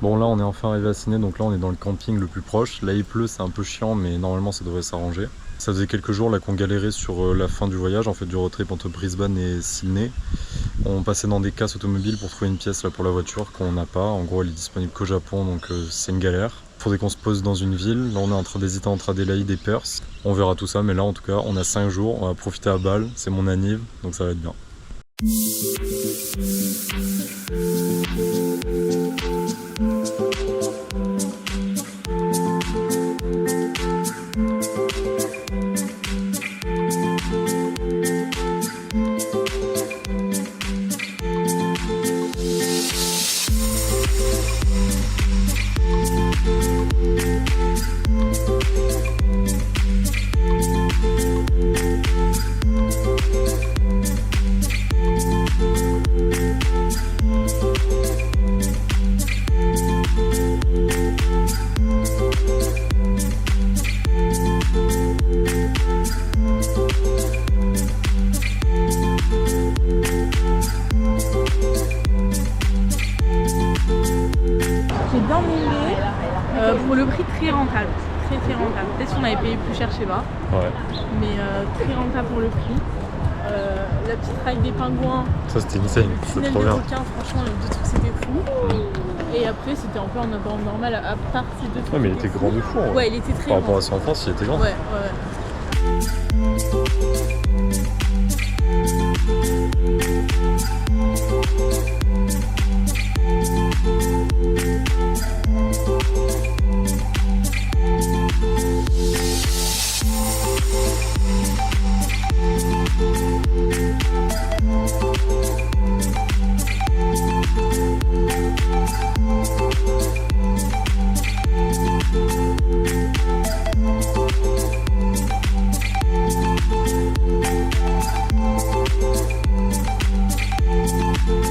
Bon là on est enfin arrivé à Sydney, donc là on est dans le camping le plus proche. Là il pleut, c'est un peu chiant mais normalement ça devrait s'arranger. Ça faisait quelques jours là qu'on galérait sur la fin du voyage, en fait du road trip entre Brisbane et Sydney. On passait dans des casses automobiles pour trouver une pièce là pour la voiture qu'on n'a pas. En gros elle est disponible qu'au Japon, donc c'est une galère. Faudrait qu'on se pose dans une ville. Là on est en train d'hésiter entre Adélaïde et Perth. On verra tout ça, mais là en tout cas on a 5 jours, on va profiter à Bâle, c'est mon anniv, donc ça va être bien. J'ai bien aimé, pour le prix très rentable, très rentable. Peut-être si on avait payé plus cher, je sais pas, Ouais. mais très rentable pour le prix. La petite ride des pingouins, Ça c'était insane, le c'est tunnel trop des bien. requins, franchement les deux trucs c'était fou. Et après c'était un peu en abord normal, à part ces deux trucs. Ouais mais il c'était était fou. grand de fou. Ouais, il était très Par grand. rapport à son enfance, il était grand. Ouais.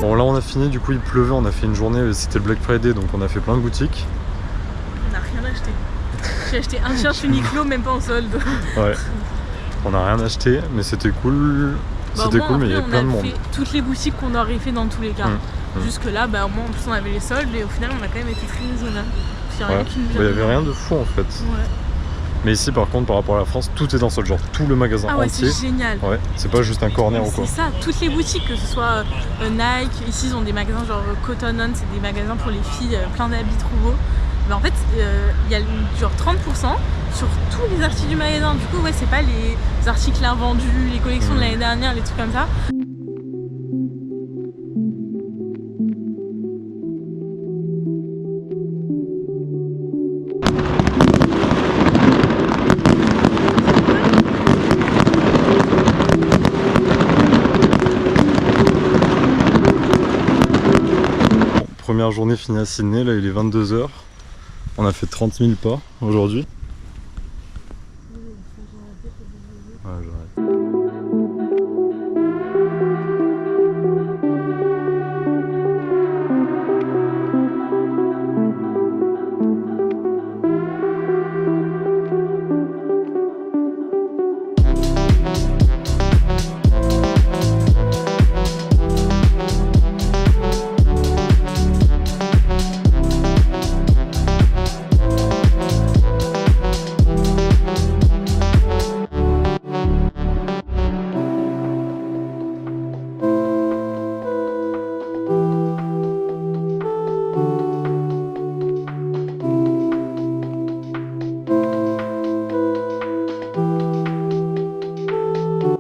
Bon là on a fini, du coup il pleuvait, on a fait une journée, c'était le Black Friday, donc on a fait plein de boutiques. On n'a rien acheté. J'ai acheté un t-shirt Uniqlo, même pas en solde. Ouais. On n'a rien acheté, mais c'était cool. C'était cool, mais il y avait plein de monde. On a fait toutes les boutiques qu'on aurait fait dans tous les cas. Jusque là, au moins en plus on avait les soldes et au final on a quand même été très raisonnable. Il n'y avait rien de fou en fait. Ouais. Mais ici par contre par rapport à la France, tout est dans seul genre, tout le magasin Ah ouais, entier. c'est génial. Ouais, c'est pas juste un corner ou quoi. C'est ça, toutes les boutiques, que ce soit Nike, ici ils ont des magasins genre Cotton On, c'est des magasins pour les filles, plein d'habits trop beaux. Mais en fait, il y a genre 30% sur tous les articles du magasin. Du coup, ouais, c'est pas les articles invendus, les collections de l'année dernière, les trucs comme ça. Première journée finie à Sydney, là il est 22 h. On a fait 30 000 pas aujourd'hui. Ouais, j'arrête.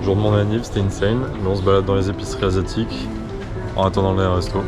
Jour de mon anniv, c'était insane. Là on se balade dans les épiceries asiatiques en attendant les restos.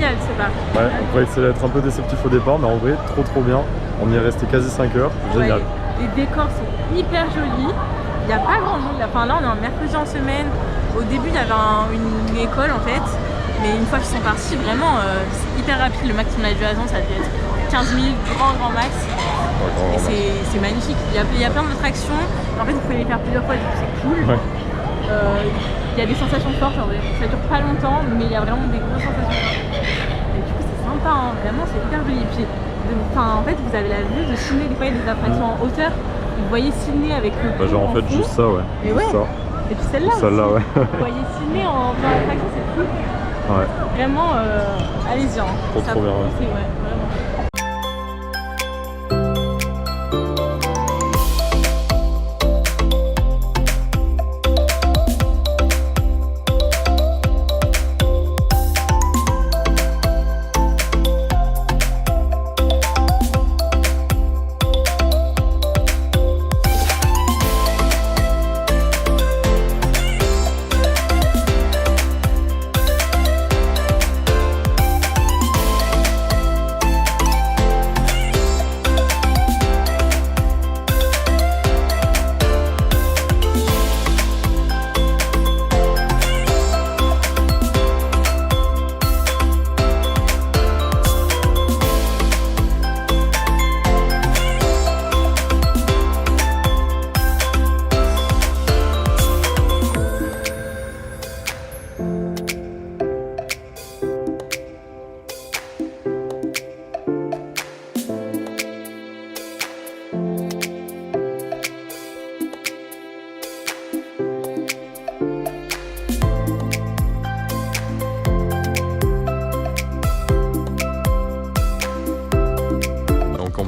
génial ce parc. Ouais, on croyait que ça allait être un peu déceptif au départ, mais en vrai, trop bien. On y est resté quasi 5 heures, génial. Ouais, les décors sont hyper jolis. Il n'y a pas grand monde. Enfin là, on est en mercredi en semaine. Au début, il y avait une école en fait. Mais une fois qu'ils sont partis, vraiment, c'est hyper rapide. Le max qu'on a vu à Zan, ça devait être 15 minutes, grand max. Et c'est magnifique. Il y a plein d'attractions. En fait, vous pouvez les faire plusieurs fois, du coup, c'est cool. Ouais. Il y a des sensations fortes, en vrai. Ça dure pas longtemps, mais il y a vraiment des grosses sensations fortes. Et du coup, c'est sympa, hein. Vraiment, c'est hyper joli. Et puis, en fait, vous avez la vue de Sydney, des fois, il y a des attractions en hauteur. Vous voyez Sydney avec le pont genre en fait, juste ça, ouais. Et ouais. Ça. Et puis celle-là aussi. Celle-là, ouais. Vous voyez Sydney en dans l'attraction, c'est cool. Ouais. Vraiment, allez-y. Hein. Trop bien. Ouais, vraiment.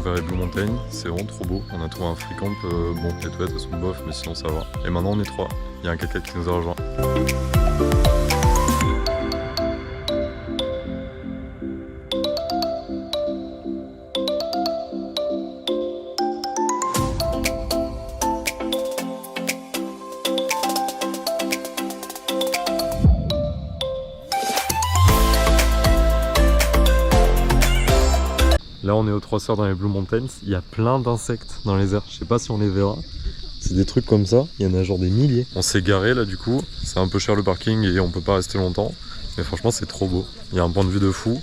Vers Blue Mountain, c'est vraiment trop beau. On a trouvé un free camp, bon les toilettes elles sont bof mais sinon ça va. Et maintenant on est 3, il y a un 4x4 qui nous a rejoint. Là on est aux 3 sœurs dans les Blue Mountains, il y a plein d'insectes dans les airs, je sais pas si on les verra. C'est des trucs comme ça, il y en a genre des milliers. On s'est garé là du coup, c'est un peu cher le parking et on peut pas rester longtemps. Mais franchement c'est trop beau, il y a un point de vue de fou.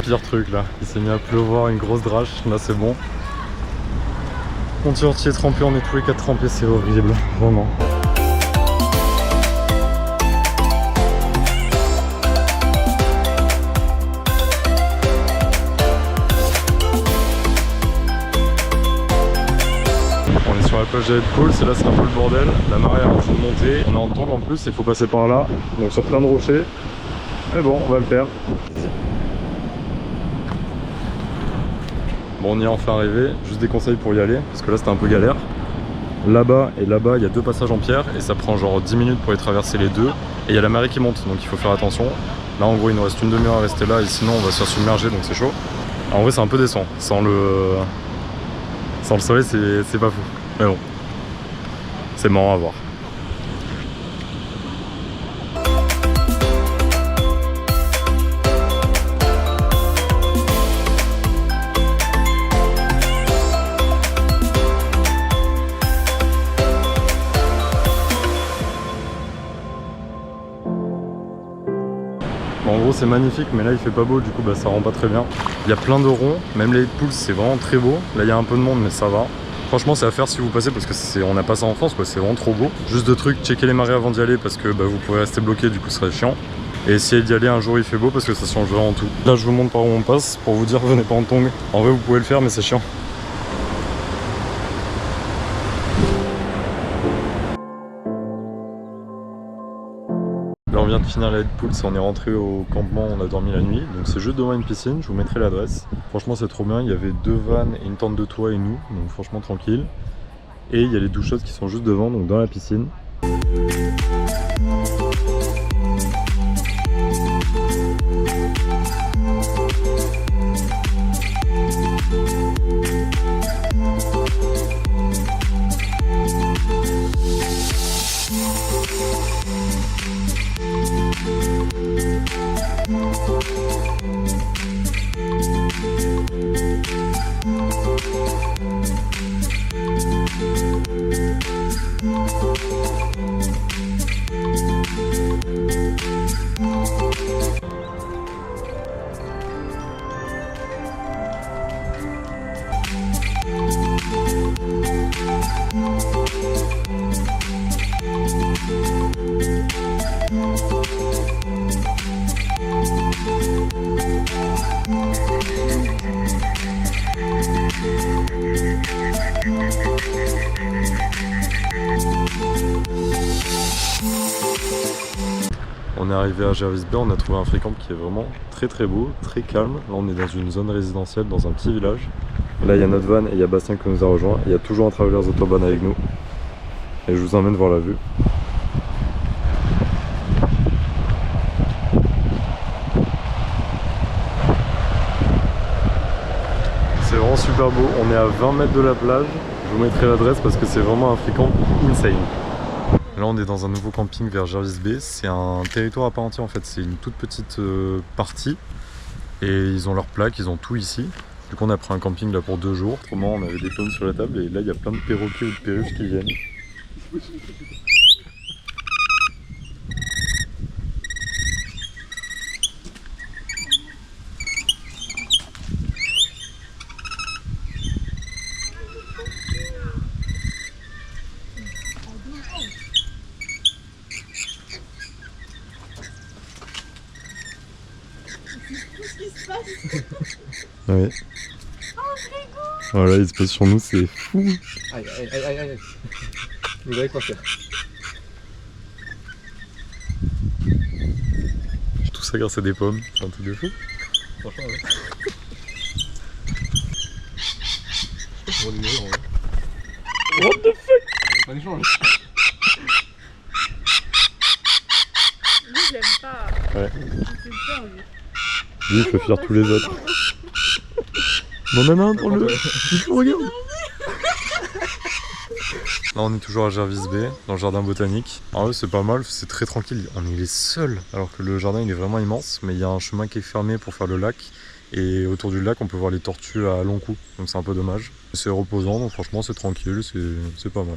Pire truc là, il s'est mis à pleuvoir, une grosse drache, là c'est bon. Mon t-shirt est trempé, on est tous les 4 trempés, c'est horrible, vraiment. On est sur la plage de Headpool, c'est là c'est un peu le bordel, la marée est en train de monter, on est en tangue en plus, il faut passer par là, donc sur plein de rochers. Mais bon, on va le faire. Bon, on y est enfin arrivé, juste des conseils pour y aller, parce que là c'était un peu galère. Là-bas et là-bas, il y a 2 passages en pierre, et ça prend genre 10 minutes pour y traverser les deux. Et il y a la marée qui monte, donc il faut faire attention. Là en gros, il nous reste une demi-heure à rester là, et sinon on va se faire submerger, donc c'est chaud. Alors, en vrai c'est un peu décent, sans le soleil c'est pas fou. Mais bon, c'est marrant à voir. En gros c'est magnifique mais là il fait pas beau, du coup bah, ça rend pas très bien. Il y a plein de ronds, même les poules c'est vraiment très beau. Là il y a un peu de monde mais ça va. Franchement c'est à faire si vous passez parce que on n'a pas ça en France quoi, c'est vraiment trop beau. Juste de trucs, checker les marées avant d'y aller parce que bah, vous pourrez rester bloqué, du coup ce serait chiant. Et essayez d'y aller un jour il fait beau parce que ça change vraiment tout. Là je vous montre par où on passe pour vous dire venez pas en tongs. En vrai vous pouvez le faire mais c'est chiant. Là on vient de finir la Headpool, on est rentré au campement, on a dormi la nuit. Donc c'est juste devant une piscine, je vous mettrai l'adresse. Franchement c'est trop bien, il y avait 2 vannes et une tente de toit et nous, donc franchement tranquille. Et il y a les doucheuses qui sont juste devant, donc dans la piscine. On est arrivé à Jervis Bay, on a trouvé un free camp qui est vraiment très très beau, très calme. Là on est dans une zone résidentielle, dans un petit village. Là il y a notre van et il y a Bastien qui nous a rejoint. Il y a toujours un Travelers Autobahn avec nous. Et je vous emmène voir la vue. C'est vraiment super beau, on est à 20 mètres de la plage. Je vous mettrai l'adresse parce que c'est vraiment un free camp insane. Là on est dans un nouveau camping vers Jervis Bay. C'est un territoire à part entière en fait, c'est une toute petite partie. Et ils ont leur plaque, ils ont tout ici. Du coup on a pris un camping là pour 2 jours. Autrement on avait des clones sur la table et là il y a plein de perroquets ou de perruches qui viennent. Ouais. Voilà, il se passe sur nous, c'est fou. Aïe. Vous allez quoi faire? Tout ça grâce à des pommes, c'est un truc de fou. Franchement, ouais. Je vais en vrai. What the fuck? Pas d'échange. Lui, je l'aime pas. Ouais. Il fait peur, lui. Lui, il fait fuir tous les autres. Non, prends-le. Regarde. Là, on est toujours à Jervis Bay, dans le jardin botanique. Alors, c'est pas mal, c'est très tranquille. On est les seuls, alors que le jardin il est vraiment immense, mais il y a un chemin qui est fermé pour faire le lac. Et autour du lac, on peut voir les tortues à long cou, donc c'est un peu dommage. C'est reposant, donc franchement, c'est tranquille, c'est pas mal.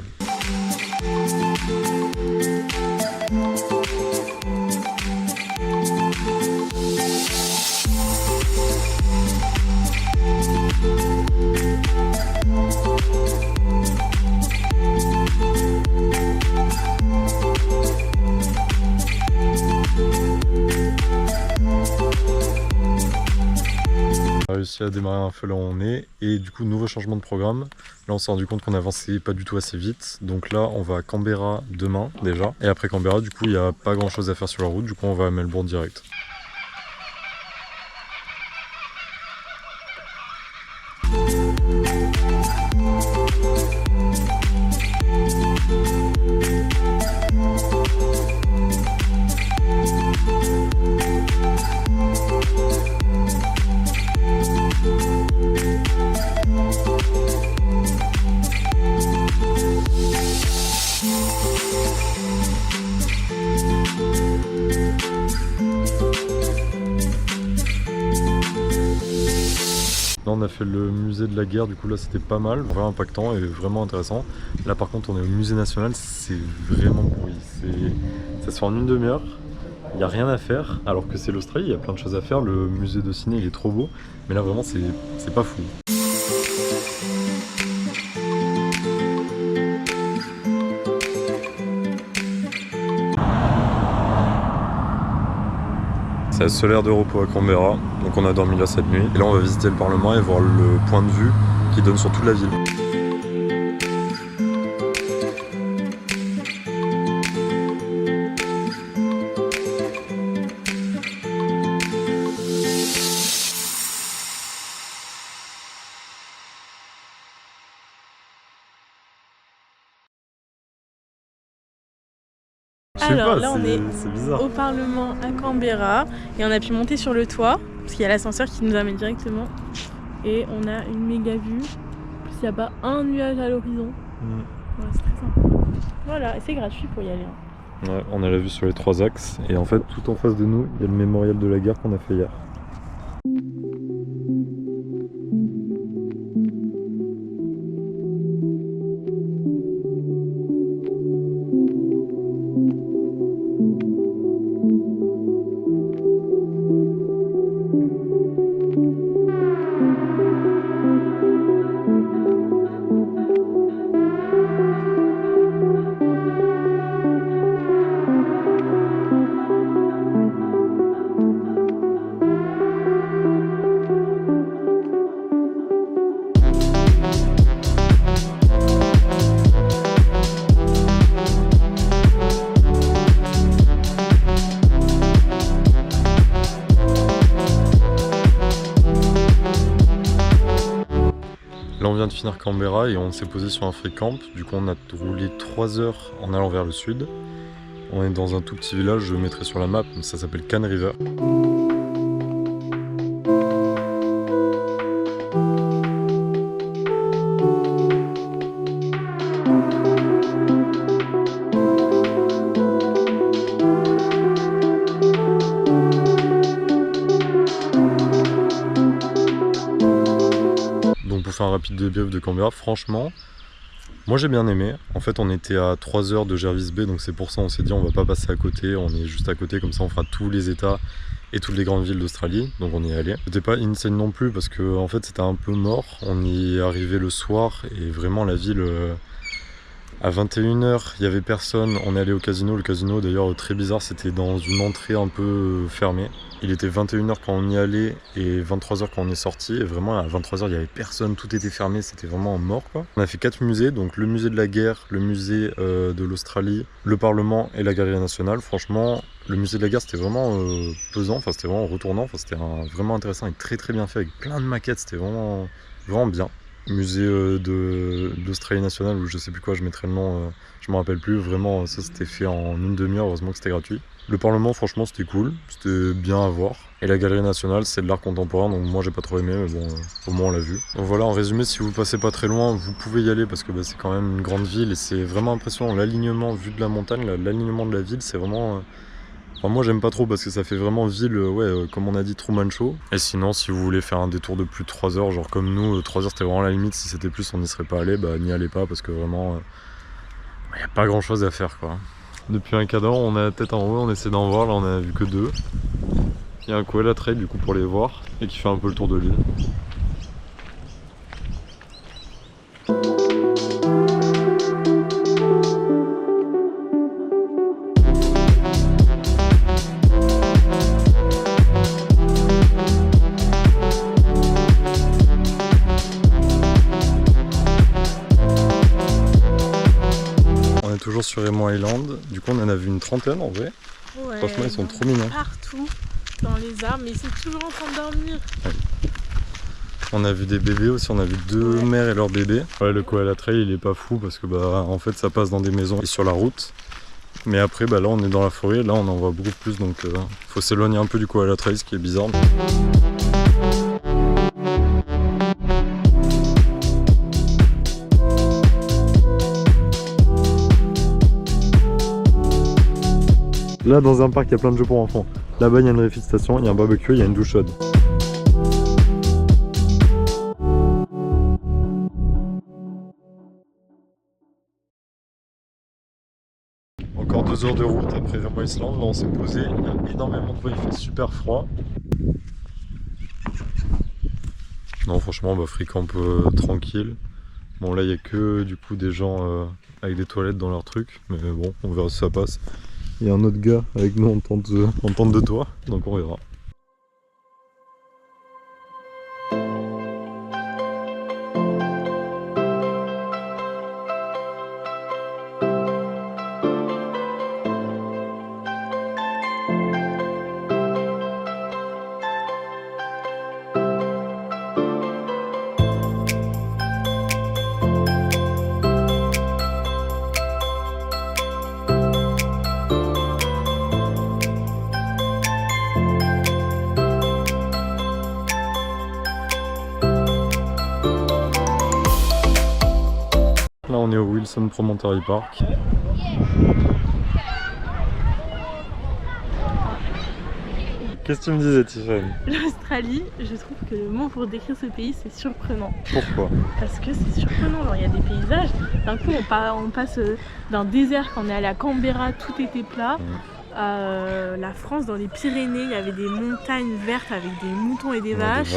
On a réussi à démarrer un feu là où on est et du coup nouveau changement de programme. Là on s'est rendu compte qu'on avançait pas du tout assez vite, donc là on va à Canberra demain déjà et après Canberra du coup il n'y a pas grand chose à faire sur la route, du coup on va à Melbourne direct. Là on a fait le musée de la guerre, du coup là c'était pas mal, vraiment impactant et vraiment intéressant. Là par contre on est au musée national, c'est vraiment pourri, ça se fait en une demi-heure, il n'y a rien à faire, alors que c'est l'Australie, il y a plein de choses à faire, le musée de Sydney il est trop beau, mais là vraiment c'est pas fou. C'est la seule aire de repos à Canberra, donc on a dormi là cette nuit. Et là on va visiter le Parlement et voir le point de vue qui donne sur toute la ville. Alors là on est c'est bizarre. au Parlement à Canberra et on a pu monter sur le toit parce qu'il y a l'ascenseur qui nous amène directement et on a une méga vue. En plus il n'y a pas un nuage à l'horizon. Voilà, c'est très sympa. Voilà, et c'est gratuit pour y aller. Ouais, on a la vue sur les 3 axes et en fait tout en face de nous il y a le mémorial de la guerre qu'on a fait hier. de finir Canberra et on s'est posé sur un free camp. Du coup, on a roulé 3 heures en allant vers le sud. On est dans un tout petit village, je le mettrai sur la map, ça s'appelle Can River. Donc pour faire un rapide débrief de Canberra, franchement, moi j'ai bien aimé. En fait on était à 3 heures de Jervis Bay, donc c'est pour ça on s'est dit on va pas passer à côté, on est juste à côté, comme ça on fera tous les états et toutes les grandes villes d'Australie, donc on y est allé. C'était pas insane non plus parce que en fait c'était un peu mort, on y est arrivé le soir et vraiment la ville... À 21h, il n'y avait personne, on est allé au casino. Le casino d'ailleurs très bizarre, c'était dans une entrée un peu fermée. Il était 21h quand on y allait et 23h quand on est sorti. Et vraiment à 23h, il n'y avait personne, tout était fermé, c'était vraiment mort quoi. On a fait 4 musées, donc le musée de la guerre, le musée de l'Australie, le Parlement et la Galerie nationale. Franchement, le musée de la guerre c'était vraiment pesant, enfin c'était vraiment retournant, enfin, c'était vraiment intéressant et très très bien fait avec plein de maquettes, c'était vraiment bien. Musée d'Australie nationale ou je sais plus quoi, je mettrai le nom, je me rappelle plus, vraiment ça c'était fait en une demi-heure, heureusement que c'était gratuit. Le Parlement franchement c'était cool, c'était bien à voir. Et la Galerie nationale c'est de l'art contemporain, donc moi j'ai pas trop aimé, mais bon au moins on l'a vu. Donc voilà, en résumé, si vous passez pas très loin, vous pouvez y aller parce que c'est quand même une grande ville et c'est vraiment impressionnant, l'alignement vu de la montagne, l'alignement de la ville c'est vraiment... Enfin, moi j'aime pas trop parce que ça fait vraiment ville, comme on a dit, Truman Show. Et sinon, si vous voulez faire un détour de plus de 3 heures, genre comme nous, 3 heures c'était vraiment la limite, si c'était plus on n'y serait pas allé, n'y allez pas parce que vraiment, y a pas grand chose à faire quoi. Depuis un cadran, on a la tête en haut, on essaie d'en voir, là on a vu que 2. Il y a un koala trail du coup pour les voir et qui fait un peu le tour de l'île. Toujours sur Raymond Island, du coup on en a vu une trentaine en vrai. Ouais, franchement ils sont trop mignons. Partout dans les arbres, mais c'est toujours en train de dormir. Ouais. On a vu des bébés aussi, on a vu 2 mères et leurs bébés. Ouais, le koala trail il est pas fou parce que en fait ça passe dans des maisons et sur la route. Mais après là on est dans la forêt, là on en voit beaucoup plus, donc faut s'éloigner un peu du koala trail, ce qui est bizarre. Là dans un parc il y a plein de jeux pour enfants. Là-bas il y a une refit station, il y a un barbecue, il y a une douche chaude. Encore 2 heures de route après Raymond Island, là on s'est posé, il y a énormément de vent, il fait super froid. Non franchement free camp tranquille. Bon là il y a que du coup des gens avec des toilettes dans leur truc, mais bon on verra si ça passe. Il y a un autre gars avec nous en tente de toit, donc on verra. Là on est au Wilson Promontory Park. Qu'est-ce que tu me disais Tiffany? L'Australie, je trouve que le mot pour décrire ce pays c'est surprenant. Pourquoi? Parce que c'est surprenant, genre il y a des paysages, d'un coup on passe d'un désert quand on est allé à Canberra, tout était plat. La France, dans les Pyrénées, il y avait des montagnes vertes avec des moutons et des vaches.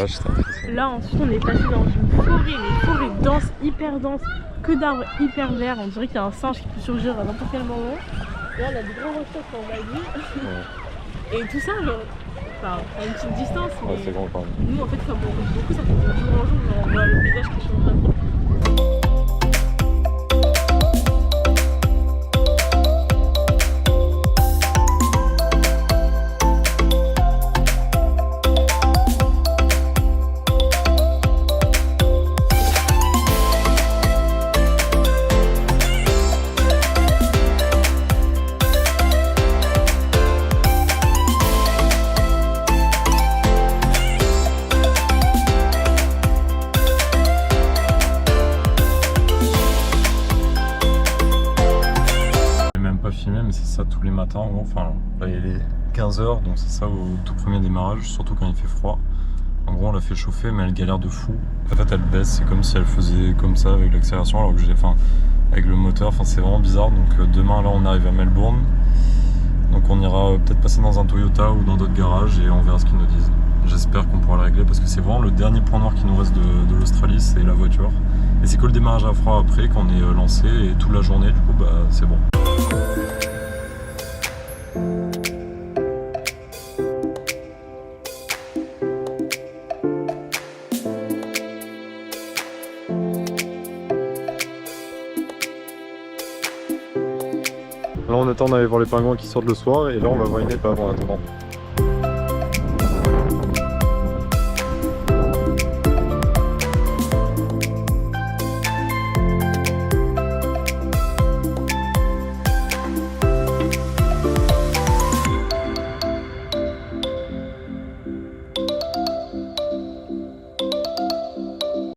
Là ensuite on est passé dans une forêt, une forêt dense, hyper dense, que d'arbres hyper verts, on dirait qu'il y a un singe qui peut surgir à n'importe quel moment. Là on a des grands rochers qu'on va dire. Et tout ça, genre, à une petite distance. Ouais, c'est grand quand même. Nous en fait comme on roule beaucoup, ça fait de jour en jour, genre, on voit le paysage qui change vraiment. 15h, donc c'est ça au tout premier démarrage, surtout quand il fait froid. En gros on l'a fait chauffer mais elle galère de fou. En fait elle baisse, c'est comme si elle faisait comme ça avec l'accélération alors que j'ai, enfin avec le moteur, enfin c'est vraiment bizarre. Donc demain là on arrive à Melbourne, donc on ira peut-être passer dans un Toyota ou dans d'autres garages et on verra ce qu'ils nous disent. J'espère qu'on pourra le régler parce que c'est vraiment le dernier point noir qui nous reste de l'Australie, c'est la voiture. Et c'est que le démarrage à froid après qu'on est lancé et toute la journée, du coup bah c'est bon. Là on attend d'aller voir les pingouins qui sortent le soir et là on va voir une épave en attendant.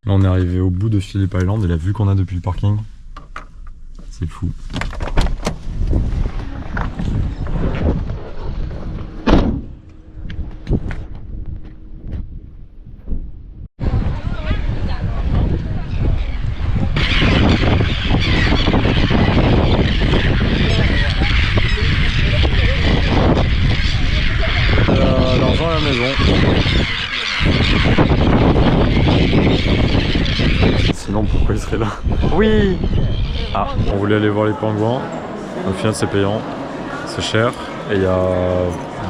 Là on est arrivé au bout de Phillip Island et la vue qu'on a depuis le parking, c'est fou. L'argent à la maison. Sinon pourquoi il serait là? Oui. Ah, on voulait aller voir les pingouins. Au final c'est payant, c'est cher et il y a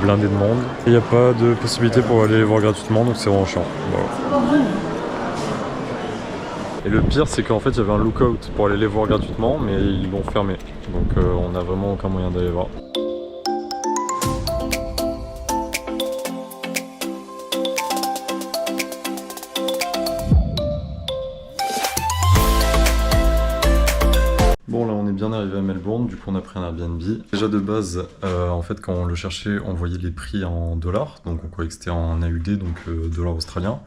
blindé de monde. Il n'y a pas de possibilité pour aller les voir gratuitement donc c'est vraiment chiant. Voilà. Et le pire c'est qu'en fait il y avait un lookout pour aller les voir gratuitement mais ils l'ont fermé. Donc on n'a vraiment aucun moyen d'aller voir. Bon là on est bien arrivé à Melbourne, du coup on a pris un Airbnb. Déjà de base, en fait quand on le cherchait, on voyait les prix en dollars, donc on croyait que c'était en AUD, donc dollars australiens.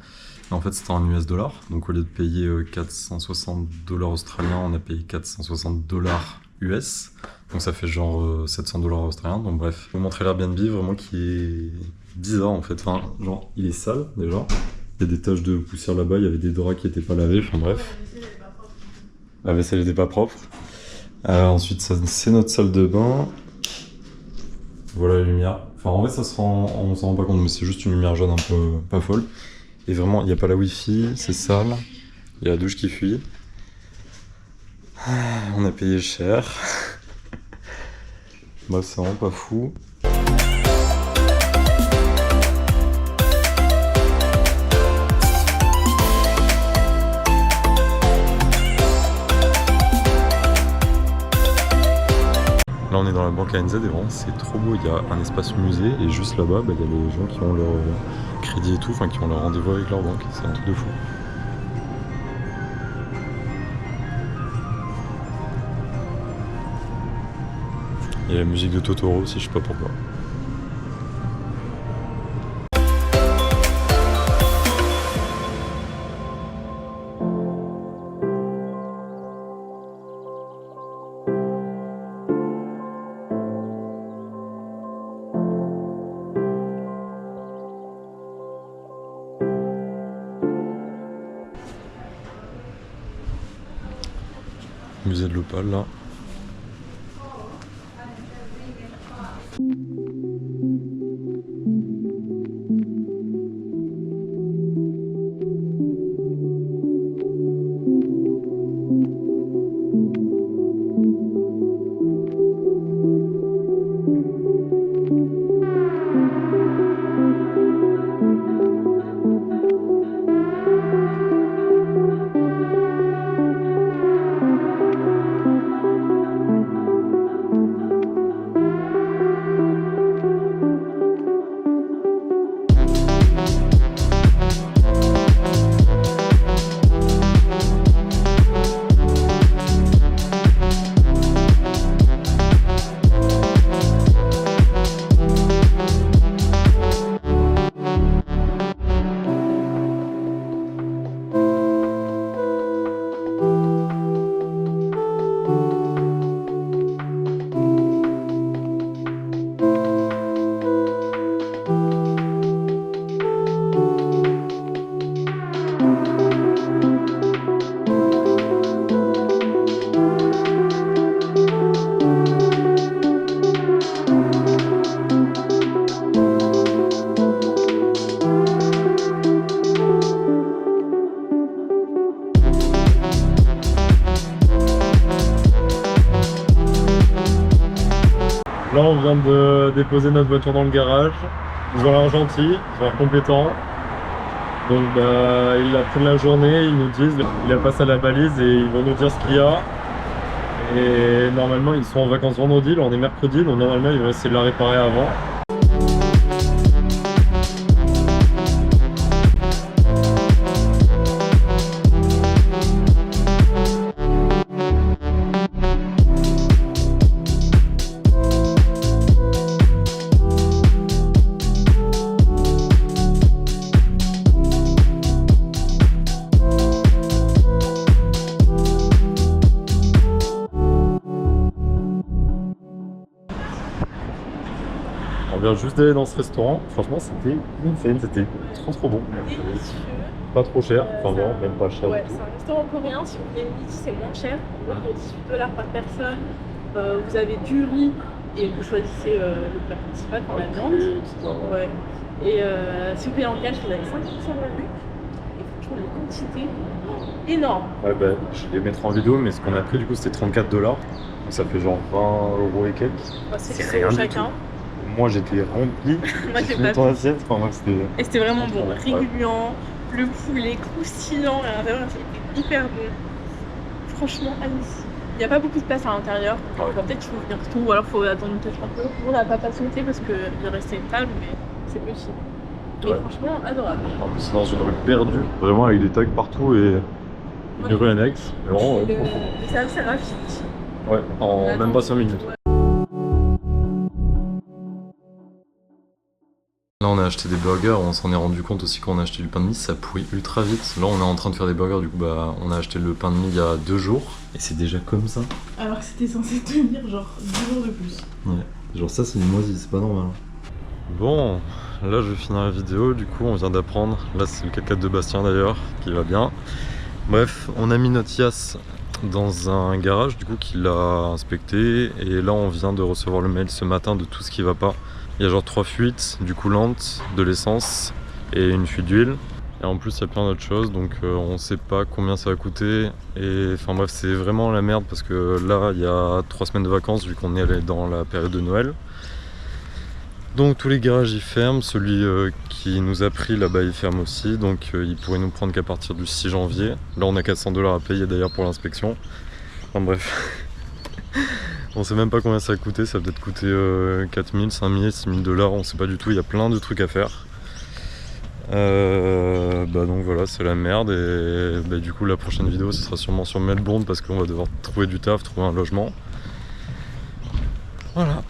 Mais en fait c'était en US dollars, donc au lieu de payer 460 dollars australiens, on a payé 460 dollars US. Donc ça fait genre 700 dollars australiens, donc bref. Je vais vous montrer l'Airbnb vraiment qui est bizarre en fait, enfin genre il est sale déjà. Il y a des taches de poussière là-bas, il y avait des draps qui n'étaient pas lavés, enfin bref. La vaisselle n'était pas propre. Ensuite, c'est notre salle de bain. Voilà la lumière. Enfin, en vrai, on s'en rend pas compte, mais c'est juste une lumière jaune un peu pas folle. Et vraiment, il n'y a pas la wifi, c'est sale. Il y a la douche qui fuit. On a payé cher. Bref, c'est vraiment pas fou. Là on est dans la banque ANZ et vraiment c'est trop beau, il y a un espace musée et juste là-bas il y a les gens qui ont leur crédit et tout, enfin qui ont leur rendez-vous avec leur banque, c'est un truc de fou. Il y a la musique de Totoro aussi, je sais pas pourquoi. Musée de l'Opale là. vient de déposer notre voiture dans le garage. Ils ont l'air gentils, ils ont l'air compétents. Donc ils apprennent la journée, ils nous disent, il a passé à la balise et ils vont nous dire ce qu'il y a. Et normalement ils sont en vacances vendredi, là on est mercredi, donc normalement ils vont essayer de la réparer avant. On vient juste d'aller dans ce restaurant, franchement c'était insane, c'était trop bon. Pas trop cher, enfin non, même pas cher. Ouais, c'est un restaurant coréen, si vous voulez le midi c'est moins cher, pour 18$ par personne. Vous avez du riz et vous choisissez le plat principal pour la viande. Ouais. Et si vous payez en cash, vous avez 5% de la vue. Et franchement, les quantités énormes. Ouais, je les mettrai en vidéo, mais ce qu'on a pris du coup c'était 34$. Donc ça fait genre 20€ et quelques. C'est rien chacun. Moi j'étais rempli. Moi j'ai pas ton assiette. Enfin, moi, et c'était vraiment bon, régulièrement, le poulet croustillant à l'intérieur, c'était hyper bon. Franchement, allez-y. Il n'y a pas beaucoup de place à l'intérieur, donc peut-être qu'il faut venir tôt, ou alors il faut attendre peut-être un peu. On n'a pas patienté parce qu'il restait une table, mais c'est petit. Mais franchement, adorable. En plus c'est dans une rue perdue, vraiment avec des tags partout et une rue annexe. Vraiment, le service est rapide. Ouais, en même pas 5 minutes. Là on a acheté des burgers, on s'en est rendu compte aussi quand on a acheté du pain de mie, ça pourrit ultra vite. Là on est en train de faire des burgers, du coup on a acheté le pain de mie il y a 2 jours et c'est déjà comme ça. Alors que c'était censé tenir genre 10 jours de plus. Ouais, genre ça c'est une moisie, c'est pas normal. Bon, là je vais finir la vidéo, du coup on vient d'apprendre, là c'est le 4x4 de Bastien d'ailleurs, qui va bien. Bref, on a mis notre Yass dans un garage du coup qui l'a inspecté et là on vient de recevoir le mail ce matin de tout ce qui va pas. Il y a genre 3 fuites, du coolant, de l'essence et une fuite d'huile. Et en plus il y a plein d'autres choses, donc on sait pas combien ça va coûter. Et enfin bref, c'est vraiment la merde parce que là il y a 3 semaines de vacances vu qu'on est allé dans la période de Noël. Donc tous les garages ils ferment, celui qui nous a pris là-bas il ferme aussi, donc il pourrait nous prendre qu'à partir du 6 janvier. Là on a 400$ à payer d'ailleurs pour l'inspection. Enfin bref. On sait même pas combien ça va coûter, ça va peut-être coûter 4000, 5000, 6000$, on sait pas du tout, il y a plein de trucs à faire. Donc voilà, c'est la merde et du coup la prochaine vidéo ce sera sûrement sur Melbourne parce qu'on va devoir trouver du taf, trouver un logement. Voilà.